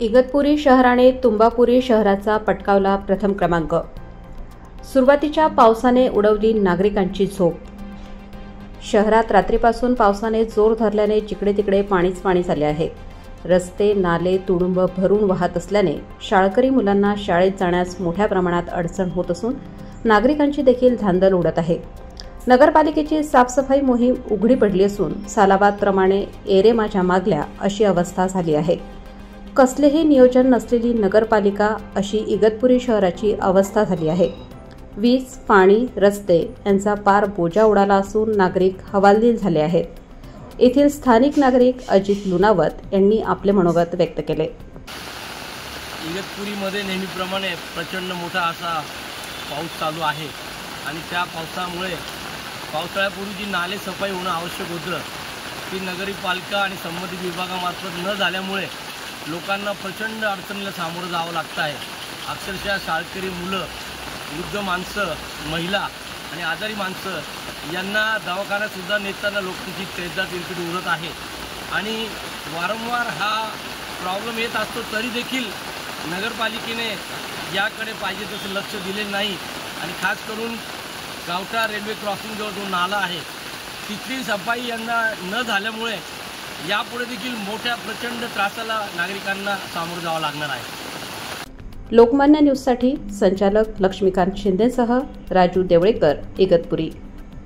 इगतपुरी शहराने तुंबापुरी शहराचा पटकावला प्रथम क्रमांक। सुरुवातीच्या पावसाने उडवली नागरिकांची झोप। शहरात रात्रीपासून पावसाने जोर धरल्याने जिकडे तिकडे पाणीच पाणी झाले आहे। रस्ते नाले तुडुंब भरून वाहत असल्याने शाळकरी मुलांना शाळेत जाण्यास मोठ्या प्रमाणात अडचण होत असून नागरिकांची देखील धांदल उडत आहे। नगरपालिकेची साफसफाई मोहीम उघडी पडली असून सालाबादप्रमाणे एरे माझ्या मागल्या अशी अवस्था झाली आहे। कसलेही नियोजन नसलेली नगरपालिका अशी इगतपुरी शहराची अवस्था झाली आहे। वीज, पाणी, रस्ते यांचा पार बोजा उडाला असून नागरिक हवालदिल झाले आहेत। येथील स्थानिक नागरिक अजित लुनावत यांनी आपले मनोगत व्यक्त केले। इगतपुरीमध्ये नेहमीप्रमाणे प्रचंड मोठा असा पाऊस चालू आहे आणि त्या पावसामुळे पावसाळ्यापूर्वी जी नाले सफाई होणं आवश्यक होतं ती नगरपालिका आणि संबंधित विभागामार्फत न झाल्यामुळे लोकांना प्रचंड अडचणीला सामोरं जावं लागतं आहे। अक्षरशः शाळकरी मुलं, वृद्ध माणसं, महिला आणि आजारी माणसं यांना दवाखान्यातसुद्धा नेताना लोकांची तेजा तिरकट उरत आहे आणि वारंवार हा प्रॉब्लेम येत असतो तरी देखील नगरपालिकेने याकडे पाहिजे तसं लक्ष दिले नाही आणि खास करून गावठा रेल्वे क्रॉसिंगजवळ जो नाला आहे तिथली सफाई यांना न झाल्यामुळे यापुढे देखील मोठ्या प्रचंड त्रासाला नागरिकांना सामोरं जावं लागणार आहे। लोकमान्य न्यूजसाठी संचालक लक्ष्मीकांत शिंदेसह राजू देवळेकर, इगतपुरी।